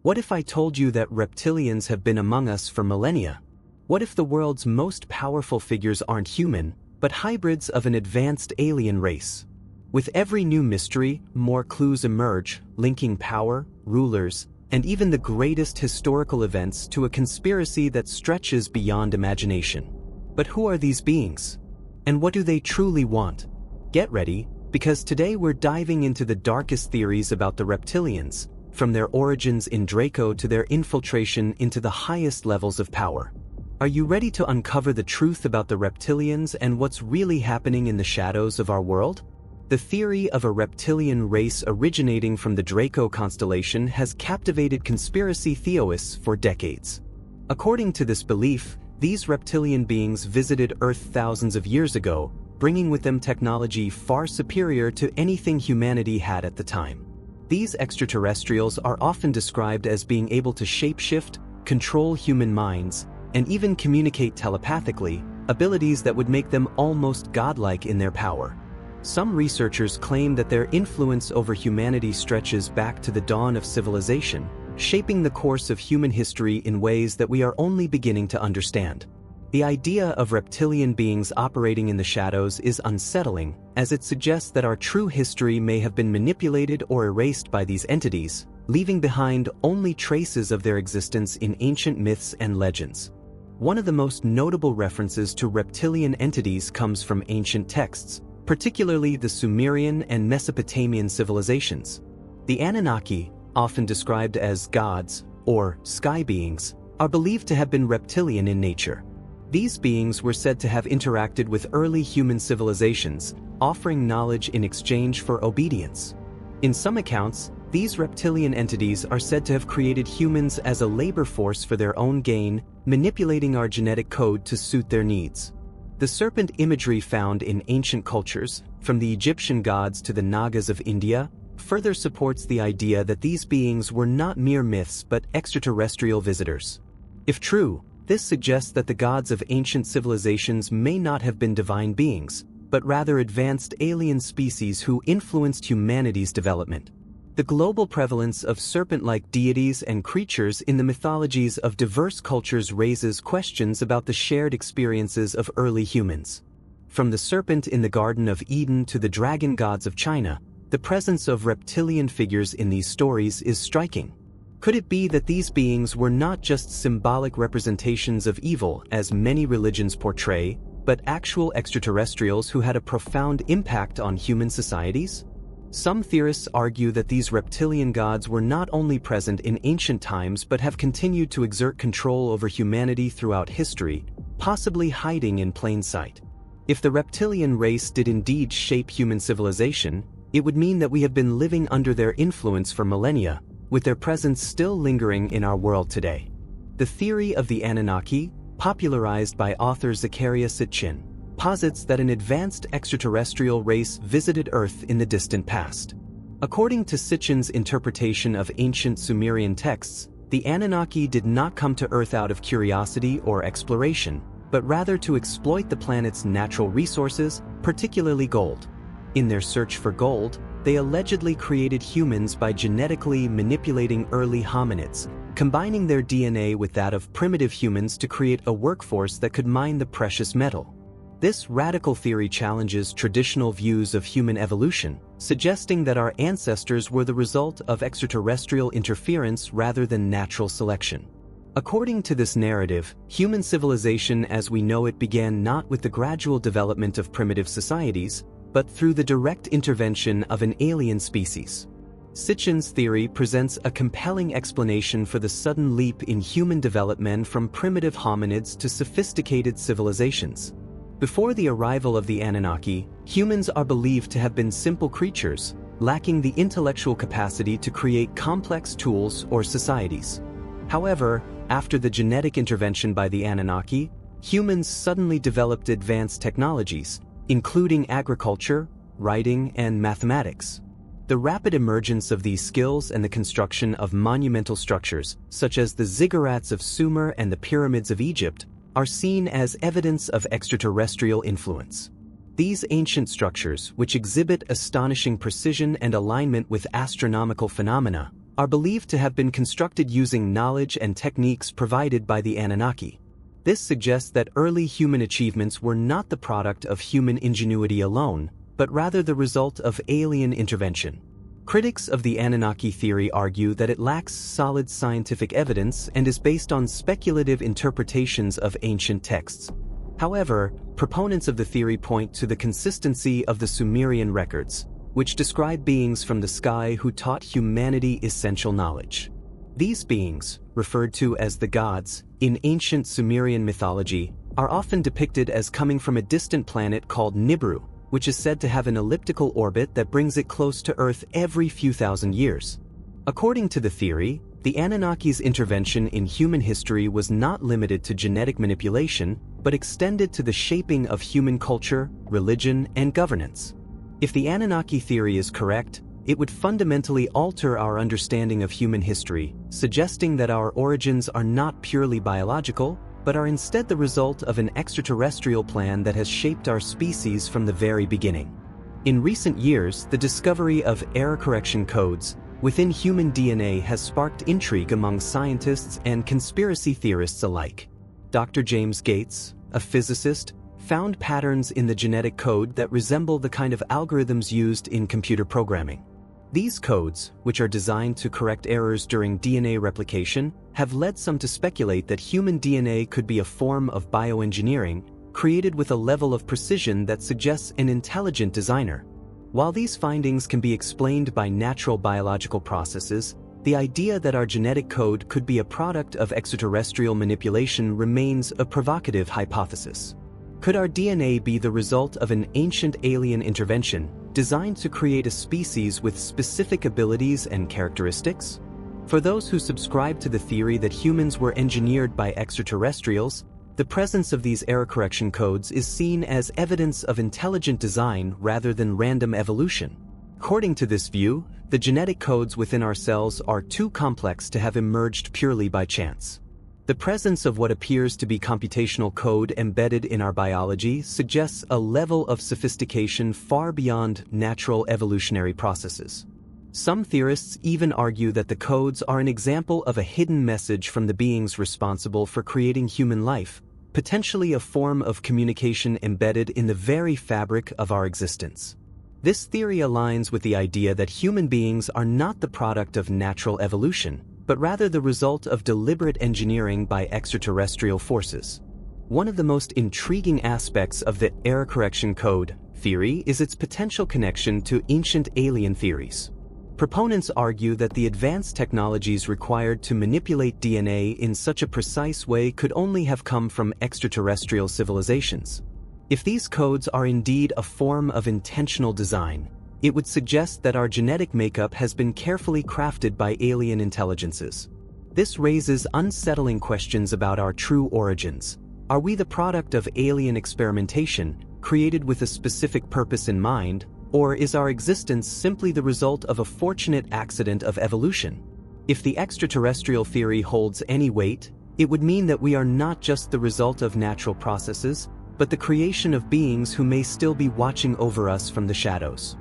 What if I told you that reptilians have been among us for millennia? What if the world's most powerful figures aren't human, but hybrids of an advanced alien race? With every new mystery, more clues emerge, linking power, rulers, and even the greatest historical events to a conspiracy that stretches beyond imagination. But who are these beings? And what do they truly want? Get ready, because today we're diving into the darkest theories about the reptilians, from their origins in Draco to their infiltration into the highest levels of power. Are you ready to uncover the truth about the reptilians and what's really happening in the shadows of our world? The theory of a reptilian race originating from the Draco constellation has captivated conspiracy theorists for decades. According to this belief, these reptilian beings visited Earth thousands of years ago, bringing with them technology far superior to anything humanity had at the time. These extraterrestrials are often described as being able to shapeshift, control human minds, and even communicate telepathically, abilities that would make them almost godlike in their power. Some researchers claim that their influence over humanity stretches back to the dawn of civilization, shaping the course of human history in ways that we are only beginning to understand. The idea of reptilian beings operating in the shadows is unsettling, as it suggests that our true history may have been manipulated or erased by these entities, leaving behind only traces of their existence in ancient myths and legends. One of the most notable references to reptilian entities comes from ancient texts, particularly the Sumerian and Mesopotamian civilizations. The Anunnaki, often described as gods or sky beings, are believed to have been reptilian in nature. These beings were said to have interacted with early human civilizations, offering knowledge in exchange for obedience. In some accounts, these reptilian entities are said to have created humans as a labor force for their own gain, manipulating our genetic code to suit their needs. The serpent imagery found in ancient cultures, from the Egyptian gods to the Nagas of India, further supports the idea that these beings were not mere myths but extraterrestrial visitors. If true, this suggests that the gods of ancient civilizations may not have been divine beings, but rather advanced alien species who influenced humanity's development. The global prevalence of serpent-like deities and creatures in the mythologies of diverse cultures raises questions about the shared experiences of early humans. From the serpent in the Garden of Eden to the dragon gods of China, the presence of reptilian figures in these stories is striking. Could it be that these beings were not just symbolic representations of evil, as many religions portray, but actual extraterrestrials who had a profound impact on human societies? Some theorists argue that these reptilian gods were not only present in ancient times but have continued to exert control over humanity throughout history, possibly hiding in plain sight. If the reptilian race did indeed shape human civilization, it would mean that we have been living under their influence for millennia, with their presence still lingering in our world today. The theory of the Anunnaki, popularized by author Zecharia Sitchin, posits that an advanced extraterrestrial race visited Earth in the distant past. According to Sitchin's interpretation of ancient Sumerian texts, the Anunnaki did not come to Earth out of curiosity or exploration, but rather to exploit the planet's natural resources, particularly gold. In their search for gold, they allegedly created humans by genetically manipulating early hominids, combining their DNA with that of primitive humans to create a workforce that could mine the precious metal. This radical theory challenges traditional views of human evolution, suggesting that our ancestors were the result of extraterrestrial interference rather than natural selection. According to this narrative, human civilization as we know it began not with the gradual development of primitive societies, but through the direct intervention of an alien species. Sitchin's theory presents a compelling explanation for the sudden leap in human development from primitive hominids to sophisticated civilizations. Before the arrival of the Anunnaki, humans are believed to have been simple creatures, lacking the intellectual capacity to create complex tools or societies. However, after the genetic intervention by the Anunnaki, humans suddenly developed advanced technologies, including agriculture, writing, and mathematics. The rapid emergence of these skills and the construction of monumental structures, such as the ziggurats of Sumer and the pyramids of Egypt, are seen as evidence of extraterrestrial influence. These ancient structures, which exhibit astonishing precision and alignment with astronomical phenomena, are believed to have been constructed using knowledge and techniques provided by the Anunnaki. This suggests that early human achievements were not the product of human ingenuity alone, but rather the result of alien intervention. Critics of the Anunnaki theory argue that it lacks solid scientific evidence and is based on speculative interpretations of ancient texts. However, proponents of the theory point to the consistency of the Sumerian records, which describe beings from the sky who taught humanity essential knowledge. These beings, referred to as the gods, in ancient Sumerian mythology, are often depicted as coming from a distant planet called Nibiru, which is said to have an elliptical orbit that brings it close to Earth every few thousand years. According to the theory, the Anunnaki's intervention in human history was not limited to genetic manipulation, but extended to the shaping of human culture, religion, and governance. If the Anunnaki theory is correct, it would fundamentally alter our understanding of human history, suggesting that our origins are not purely biological, but are instead the result of an extraterrestrial plan that has shaped our species from the very beginning. In recent years, the discovery of error correction codes within human DNA has sparked intrigue among scientists and conspiracy theorists alike. Dr. James Gates, a physicist, found patterns in the genetic code that resemble the kind of algorithms used in computer programming. These codes, which are designed to correct errors during DNA replication, have led some to speculate that human DNA could be a form of bioengineering, created with a level of precision that suggests an intelligent designer. While these findings can be explained by natural biological processes, the idea that our genetic code could be a product of extraterrestrial manipulation remains a provocative hypothesis. Could our DNA be the result of an ancient alien intervention, designed to create a species with specific abilities and characteristics? For those who subscribe to the theory that humans were engineered by extraterrestrials, the presence of these error correction codes is seen as evidence of intelligent design rather than random evolution. According to this view, the genetic codes within our cells are too complex to have emerged purely by chance. The presence of what appears to be computational code embedded in our biology suggests a level of sophistication far beyond natural evolutionary processes. Some theorists even argue that the codes are an example of a hidden message from the beings responsible for creating human life, potentially a form of communication embedded in the very fabric of our existence. This theory aligns with the idea that human beings are not the product of natural evolution, but rather the result of deliberate engineering by extraterrestrial forces. One of the most intriguing aspects of the error correction code theory is its potential connection to ancient alien theories. Proponents argue that the advanced technologies required to manipulate DNA in such a precise way could only have come from extraterrestrial civilizations. If these codes are indeed a form of intentional design, it would suggest that our genetic makeup has been carefully crafted by alien intelligences. This raises unsettling questions about our true origins. Are we the product of alien experimentation, created with a specific purpose in mind, or is our existence simply the result of a fortunate accident of evolution? If the extraterrestrial theory holds any weight, it would mean that we are not just the result of natural processes, but the creation of beings who may still be watching over us from the shadows.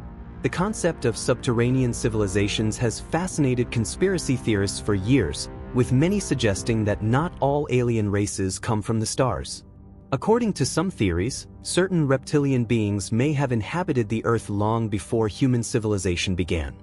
The concept of subterranean civilizations has fascinated conspiracy theorists for years, with many suggesting that not all alien races come from the stars. According to some theories, certain reptilian beings may have inhabited the Earth long before human civilization began.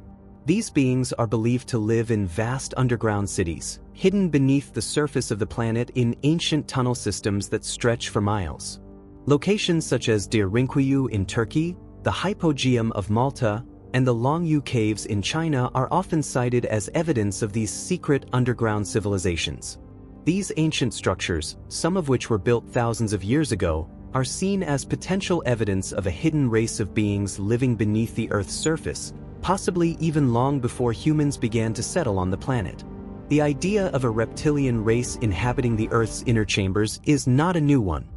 These beings are believed to live in vast underground cities, hidden beneath the surface of the planet in ancient tunnel systems that stretch for miles. Locations such as Derinkuyu in Turkey, the Hypogeum of Malta, and the Longyu Caves in China are often cited as evidence of these secret underground civilizations. These ancient structures, some of which were built thousands of years ago, are seen as potential evidence of a hidden race of beings living beneath the Earth's surface, possibly even long before humans began to settle on the planet. The idea of a reptilian race inhabiting the Earth's inner chambers is not a new one.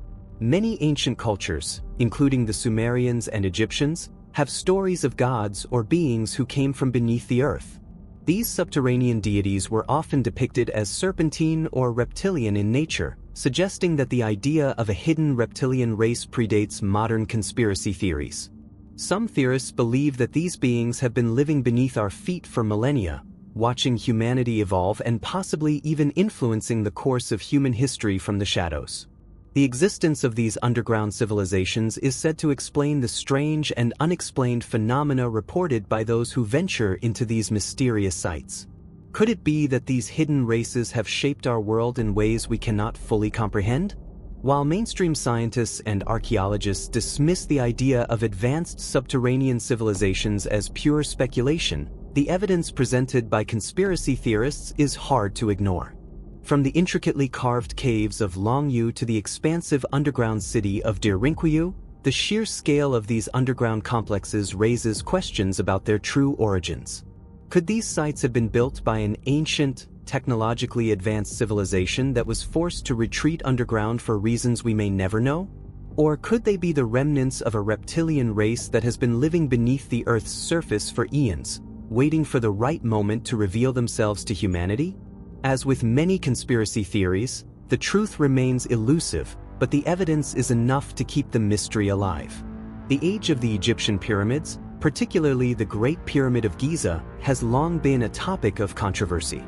Many ancient cultures, including the Sumerians and Egyptians, have stories of gods or beings who came from beneath the earth. These subterranean deities were often depicted as serpentine or reptilian in nature, suggesting that the idea of a hidden reptilian race predates modern conspiracy theories. Some theorists believe that these beings have been living beneath our feet for millennia, watching humanity evolve and possibly even influencing the course of human history from the shadows. The existence of these underground civilizations is said to explain the strange and unexplained phenomena reported by those who venture into these mysterious sites. Could it be that these hidden races have shaped our world in ways we cannot fully comprehend? While mainstream scientists and archaeologists dismiss the idea of advanced subterranean civilizations as pure speculation, the evidence presented by conspiracy theorists is hard to ignore. From the intricately carved caves of Longyu to the expansive underground city of Derinkuyu, the sheer scale of these underground complexes raises questions about their true origins. Could these sites have been built by an ancient, technologically advanced civilization that was forced to retreat underground for reasons we may never know? Or could they be the remnants of a reptilian race that has been living beneath the Earth's surface for eons, waiting for the right moment to reveal themselves to humanity? As with many conspiracy theories, the truth remains elusive, but the evidence is enough to keep the mystery alive. The age of the Egyptian pyramids, particularly the Great Pyramid of Giza, has long been a topic of controversy.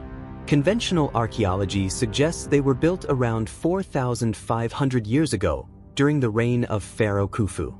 Conventional archaeology suggests they were built around 4,500 years ago, during the reign of Pharaoh Khufu.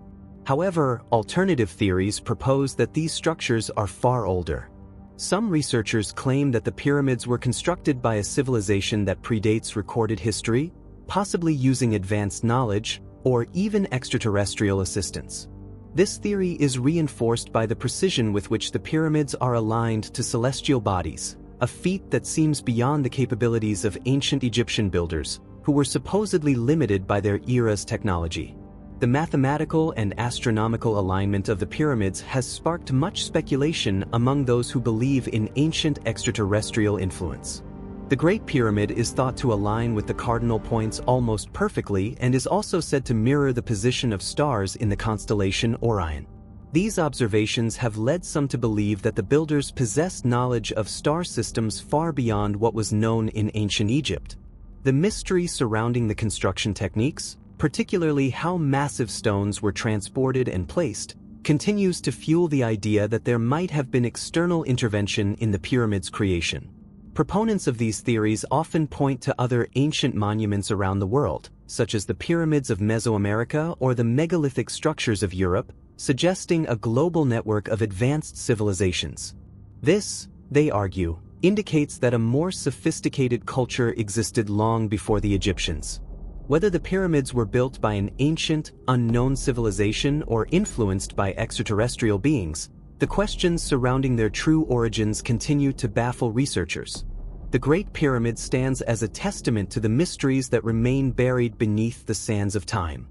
However, alternative theories propose that these structures are far older. Some researchers claim that the pyramids were constructed by a civilization that predates recorded history, possibly using advanced knowledge, or even extraterrestrial assistance. This theory is reinforced by the precision with which the pyramids are aligned to celestial bodies, a feat that seems beyond the capabilities of ancient Egyptian builders, who were supposedly limited by their era's technology. The mathematical and astronomical alignment of the pyramids has sparked much speculation among those who believe in ancient extraterrestrial influence. The Great Pyramid is thought to align with the cardinal points almost perfectly and is also said to mirror the position of stars in the constellation Orion. These observations have led some to believe that the builders possessed knowledge of star systems far beyond what was known in ancient Egypt. The mystery surrounding the construction techniques, particularly how massive stones were transported and placed, continues to fuel the idea that there might have been external intervention in the pyramid's creation. Proponents of these theories often point to other ancient monuments around the world, such as the pyramids of Mesoamerica or the megalithic structures of Europe, suggesting a global network of advanced civilizations. This, they argue, indicates that a more sophisticated culture existed long before the Egyptians. Whether the pyramids were built by an ancient, unknown civilization or influenced by extraterrestrial beings, the questions surrounding their true origins continue to baffle researchers. The Great Pyramid stands as a testament to the mysteries that remain buried beneath the sands of time.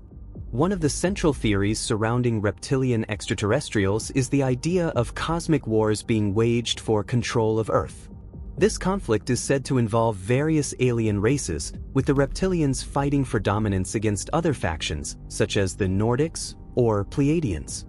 One of the central theories surrounding reptilian extraterrestrials is the idea of cosmic wars being waged for control of Earth. This conflict is said to involve various alien races, with the Reptilians fighting for dominance against other factions, such as the Nordics or Pleiadians.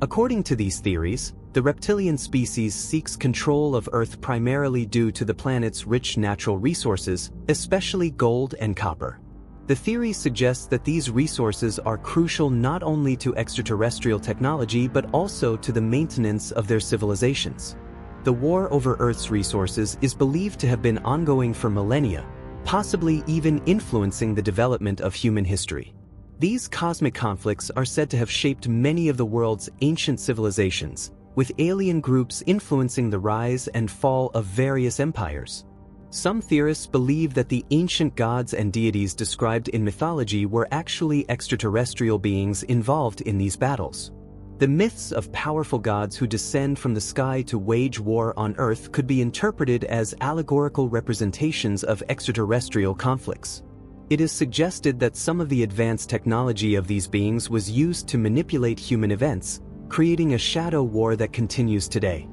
According to these theories, the reptilian species seeks control of Earth primarily due to the planet's rich natural resources, especially gold and copper. The theory suggests that these resources are crucial not only to extraterrestrial technology but also to the maintenance of their civilizations. The war over Earth's resources is believed to have been ongoing for millennia, possibly even influencing the development of human history. These cosmic conflicts are said to have shaped many of the world's ancient civilizations, with alien groups influencing the rise and fall of various empires. Some theorists believe that the ancient gods and deities described in mythology were actually extraterrestrial beings involved in these battles. The myths of powerful gods who descend from the sky to wage war on Earth could be interpreted as allegorical representations of extraterrestrial conflicts. It is suggested that some of the advanced technology of these beings was used to manipulate human events, creating a shadow war that continues today.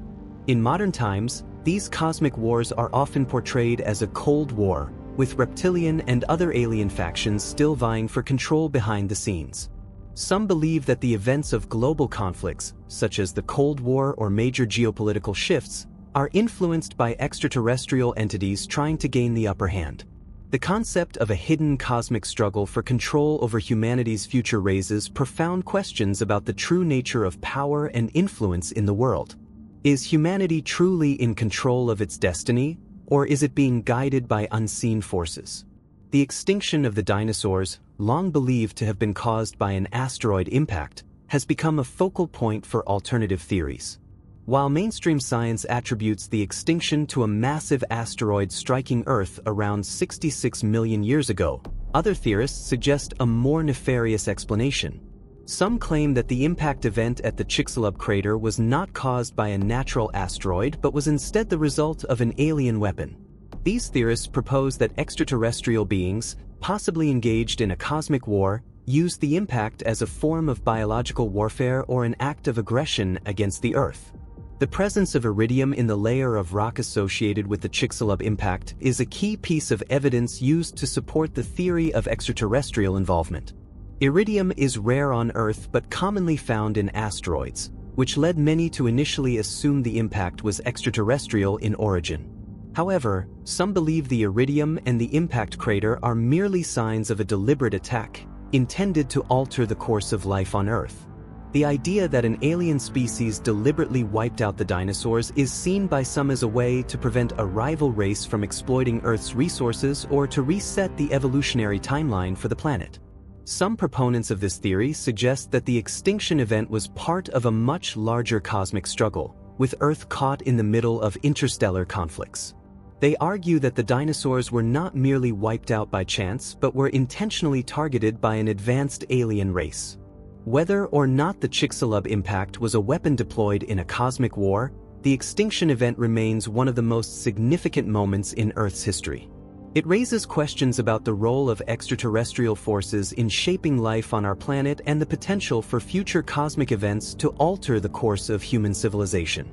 In modern times, these cosmic wars are often portrayed as a Cold War, with reptilian and other alien factions still vying for control behind the scenes. Some believe that the events of global conflicts, such as the Cold War or major geopolitical shifts, are influenced by extraterrestrial entities trying to gain the upper hand. The concept of a hidden cosmic struggle for control over humanity's future raises profound questions about the true nature of power and influence in the world. Is humanity truly in control of its destiny, or is it being guided by unseen forces? The extinction of the dinosaurs, long believed to have been caused by an asteroid impact, has become a focal point for alternative theories. While mainstream science attributes the extinction to a massive asteroid striking Earth around 66 million years ago, other theorists suggest a more nefarious explanation. Some claim that the impact event at the Chicxulub crater was not caused by a natural asteroid but was instead the result of an alien weapon. These theorists propose that extraterrestrial beings, possibly engaged in a cosmic war, used the impact as a form of biological warfare or an act of aggression against the Earth. The presence of iridium in the layer of rock associated with the Chicxulub impact is a key piece of evidence used to support the theory of extraterrestrial involvement. Iridium is rare on Earth but commonly found in asteroids, which led many to initially assume the impact was extraterrestrial in origin. However, some believe the iridium and the impact crater are merely signs of a deliberate attack, intended to alter the course of life on Earth. The idea that an alien species deliberately wiped out the dinosaurs is seen by some as a way to prevent a rival race from exploiting Earth's resources or to reset the evolutionary timeline for the planet. Some proponents of this theory suggest that the extinction event was part of a much larger cosmic struggle, with Earth caught in the middle of interstellar conflicts. They argue that the dinosaurs were not merely wiped out by chance but were intentionally targeted by an advanced alien race. Whether or not the Chicxulub impact was a weapon deployed in a cosmic war, the extinction event remains one of the most significant moments in Earth's history. It raises questions about the role of extraterrestrial forces in shaping life on our planet and the potential for future cosmic events to alter the course of human civilization.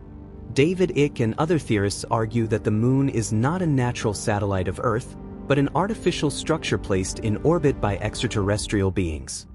David Icke and other theorists argue that the Moon is not a natural satellite of Earth, but an artificial structure placed in orbit by extraterrestrial beings.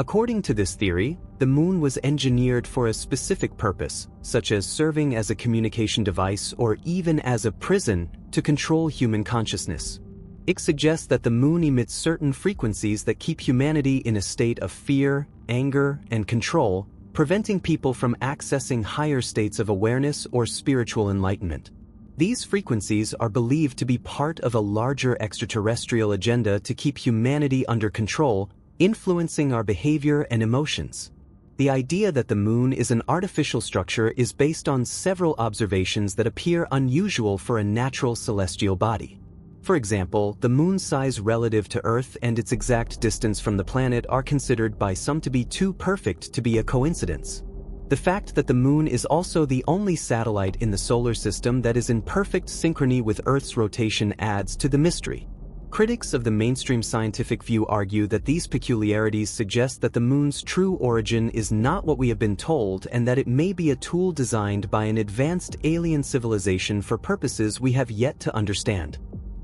According to this theory, the Moon was engineered for a specific purpose, such as serving as a communication device or even as a prison to control human consciousness. It suggests that the Moon emits certain frequencies that keep humanity in a state of fear, anger, and control, preventing people from accessing higher states of awareness or spiritual enlightenment. These frequencies are believed to be part of a larger extraterrestrial agenda to keep humanity under control, influencing our behavior and emotions. The idea that the Moon is an artificial structure is based on several observations that appear unusual for a natural celestial body. For example, the Moon's size relative to Earth and its exact distance from the planet are considered by some to be too perfect to be a coincidence. The fact that the Moon is also the only satellite in the solar system that is in perfect synchrony with Earth's rotation adds to the mystery. Critics of the mainstream scientific view argue that these peculiarities suggest that the Moon's true origin is not what we have been told and that it may be a tool designed by an advanced alien civilization for purposes we have yet to understand.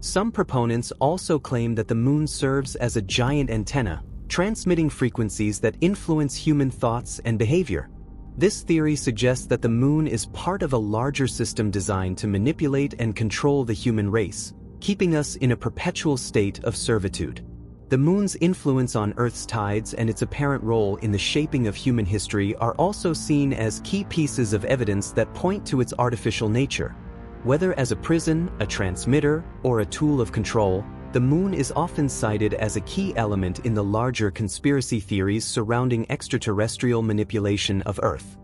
Some proponents also claim that the Moon serves as a giant antenna, transmitting frequencies that influence human thoughts and behavior. This theory suggests that the Moon is part of a larger system designed to manipulate and control the human race, keeping us in a perpetual state of servitude. The Moon's influence on Earth's tides and its apparent role in the shaping of human history are also seen as key pieces of evidence that point to its artificial nature. Whether as a prison, a transmitter, or a tool of control, the Moon is often cited as a key element in the larger conspiracy theories surrounding extraterrestrial manipulation of Earth.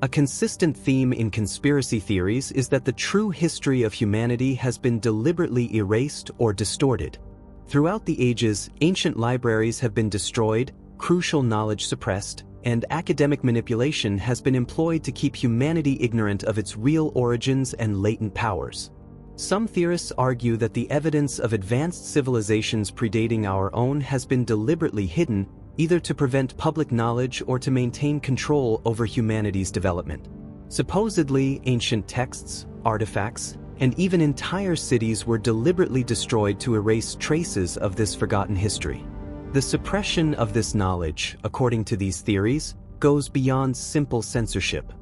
A consistent theme in conspiracy theories is that the true history of humanity has been deliberately erased or distorted. Throughout the ages, ancient libraries have been destroyed, crucial knowledge suppressed, and academic manipulation has been employed to keep humanity ignorant of its real origins and latent powers. Some theorists argue that the evidence of advanced civilizations predating our own has been deliberately hidden, either to prevent public knowledge or to maintain control over humanity's development. Supposedly, ancient texts, artifacts, and even entire cities were deliberately destroyed to erase traces of this forgotten history. The suppression of this knowledge, according to these theories, goes beyond simple censorship.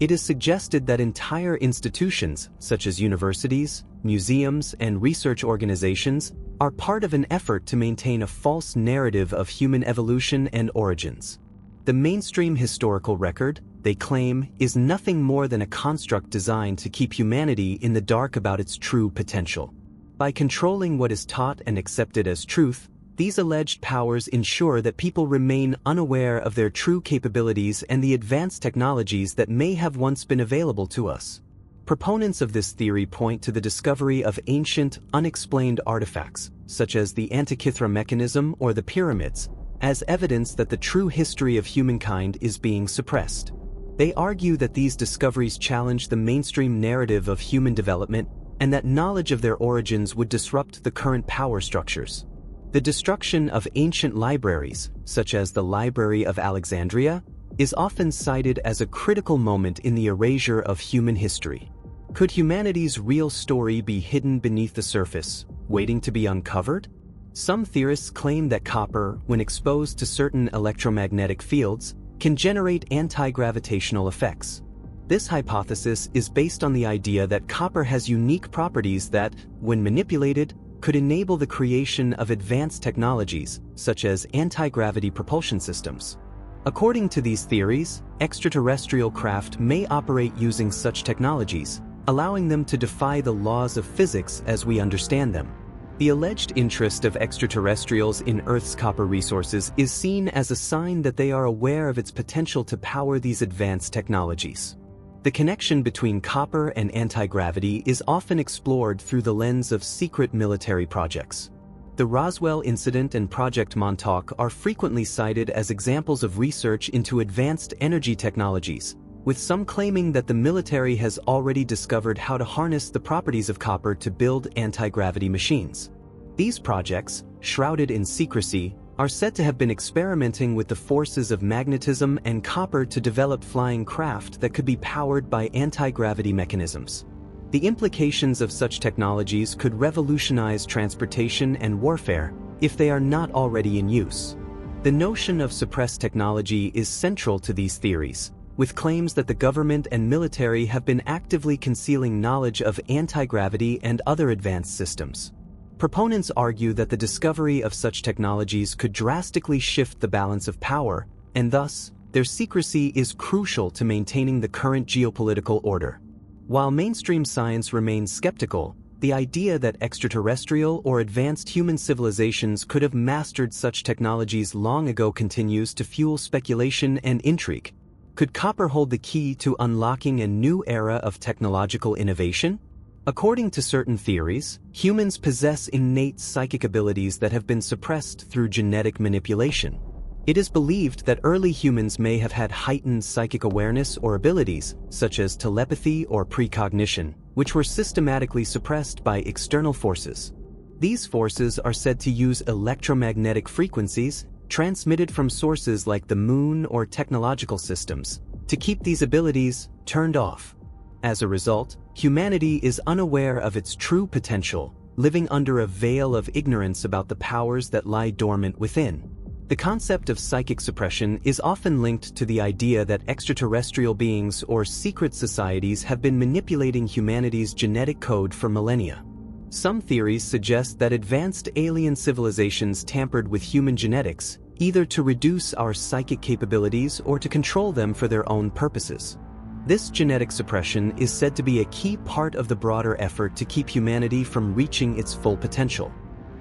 It is suggested that entire institutions, such as universities, museums, and research organizations, are part of an effort to maintain a false narrative of human evolution and origins. The mainstream historical record, they claim, is nothing more than a construct designed to keep humanity in the dark about its true potential. By controlling what is taught and accepted as truth, these alleged powers ensure that people remain unaware of their true capabilities and the advanced technologies that may have once been available to us. Proponents of this theory point to the discovery of ancient, unexplained artifacts, such as the Antikythera mechanism or the pyramids, as evidence that the true history of humankind is being suppressed. They argue that these discoveries challenge the mainstream narrative of human development and that knowledge of their origins would disrupt the current power structures. The destruction of ancient libraries, such as the Library of Alexandria, is often cited as a critical moment in the erasure of human history. Could humanity's real story be hidden beneath the surface, waiting to be uncovered? Some theorists claim that copper, when exposed to certain electromagnetic fields, can generate anti-gravitational effects. This hypothesis is based on the idea that copper has unique properties that, when manipulated, could enable the creation of advanced technologies, such as anti-gravity propulsion systems. According to these theories, extraterrestrial craft may operate using such technologies, allowing them to defy the laws of physics as we understand them. The alleged interest of extraterrestrials in Earth's copper resources is seen as a sign that they are aware of its potential to power these advanced technologies. The connection between copper and anti-gravity is often explored through the lens of secret military projects. The Roswell incident and Project Montauk are frequently cited as examples of research into advanced energy technologies, with some claiming that the military has already discovered how to harness the properties of copper to build anti-gravity machines. These projects, shrouded in secrecy, are said to have been experimenting with the forces of magnetism and copper to develop flying craft that could be powered by anti-gravity mechanisms. The implications of such technologies could revolutionize transportation and warfare if they are not already in use. The notion of suppressed technology is central to these theories, with claims that the government and military have been actively concealing knowledge of anti-gravity and other advanced systems. Proponents argue that the discovery of such technologies could drastically shift the balance of power, and thus, their secrecy is crucial to maintaining the current geopolitical order. While mainstream science remains skeptical, the idea that extraterrestrial or advanced human civilizations could have mastered such technologies long ago continues to fuel speculation and intrigue. Could copper hold the key to unlocking a new era of technological innovation? According to certain theories, humans possess innate psychic abilities that have been suppressed through genetic manipulation. It is believed that early humans may have had heightened psychic awareness or abilities, such as telepathy or precognition, which were systematically suppressed by external forces. These forces are said to use electromagnetic frequencies, transmitted from sources like the moon or technological systems, to keep these abilities turned off. As a result, humanity is unaware of its true potential, living under a veil of ignorance about the powers that lie dormant within. The concept of psychic suppression is often linked to the idea that extraterrestrial beings or secret societies have been manipulating humanity's genetic code for millennia. Some theories suggest that advanced alien civilizations tampered with human genetics, either to reduce our psychic capabilities or to control them for their own purposes. This genetic suppression is said to be a key part of the broader effort to keep humanity from reaching its full potential.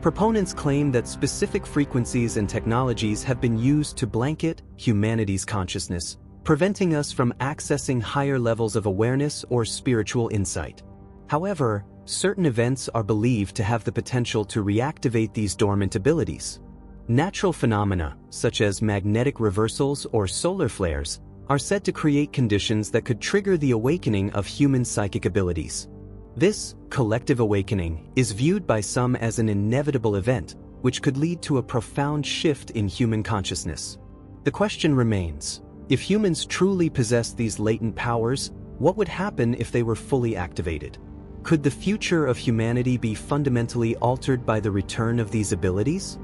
Proponents claim that specific frequencies and technologies have been used to blanket humanity's consciousness, preventing us from accessing higher levels of awareness or spiritual insight. However, certain events are believed to have the potential to reactivate these dormant abilities. Natural phenomena, such as magnetic reversals or solar flares, are said to create conditions that could trigger the awakening of human psychic abilities. This collective awakening is viewed by some as an inevitable event, which could lead to a profound shift in human consciousness. The question remains, if humans truly possess these latent powers, what would happen if they were fully activated? Could the future of humanity be fundamentally altered by the return of these abilities?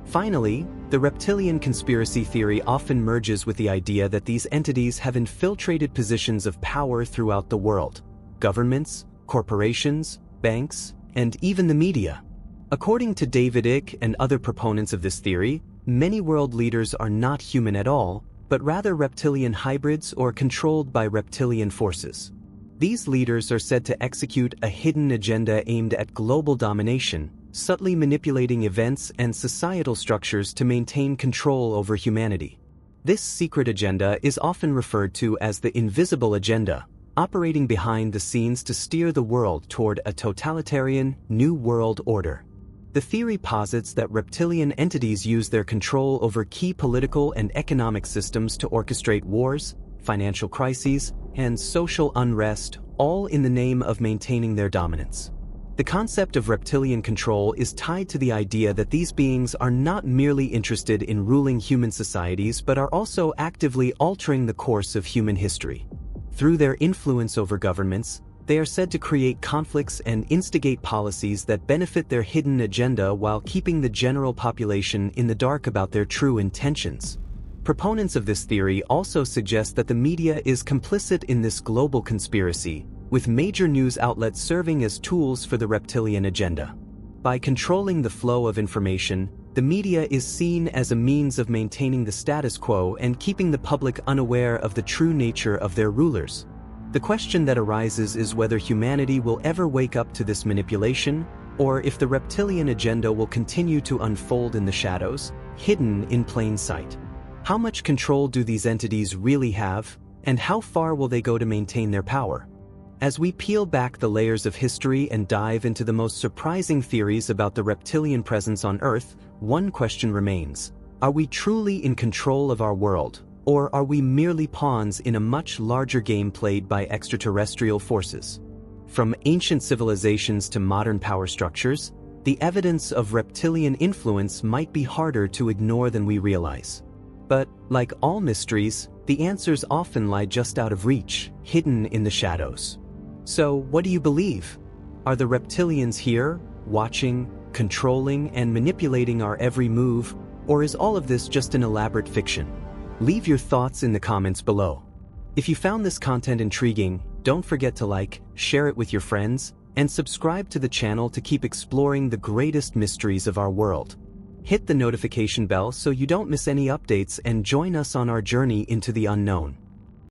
Finally, the reptilian conspiracy theory often merges with the idea that these entities have infiltrated positions of power throughout the world: governments, corporations, banks, and even the media. According to David Icke and other proponents of this theory, many world leaders are not human at all, but rather reptilian hybrids or controlled by reptilian forces. These leaders are said to execute a hidden agenda aimed at global domination, subtly manipulating events and societal structures to maintain control over humanity. This secret agenda is often referred to as the invisible agenda, operating behind the scenes to steer the world toward a totalitarian, new world order. The theory posits that reptilian entities use their control over key political and economic systems to orchestrate wars, financial crises, and social unrest, all in the name of maintaining their dominance. The concept of reptilian control is tied to the idea that these beings are not merely interested in ruling human societies but are also actively altering the course of human history. Through their influence over governments, they are said to create conflicts and instigate policies that benefit their hidden agenda while keeping the general population in the dark about their true intentions. Proponents of this theory also suggest that the media is complicit in this global conspiracy, with major news outlets serving as tools for the reptilian agenda. By controlling the flow of information, the media is seen as a means of maintaining the status quo and keeping the public unaware of the true nature of their rulers. The question that arises is whether humanity will ever wake up to this manipulation, or if the reptilian agenda will continue to unfold in the shadows, hidden in plain sight. How much control do these entities really have, and how far will they go to maintain their power? As we peel back the layers of history and dive into the most surprising theories about the reptilian presence on Earth, one question remains: are we truly in control of our world, or are we merely pawns in a much larger game played by extraterrestrial forces? From ancient civilizations to modern power structures, the evidence of reptilian influence might be harder to ignore than we realize. But, like all mysteries, the answers often lie just out of reach, hidden in the shadows. So, what do you believe? Are the reptilians here, watching, controlling, and manipulating our every move, or is all of this just an elaborate fiction? Leave your thoughts in the comments below. If you found this content intriguing, don't forget to like, share it with your friends, and subscribe to the channel to keep exploring the greatest mysteries of our world. Hit the notification bell so you don't miss any updates and join us on our journey into the unknown.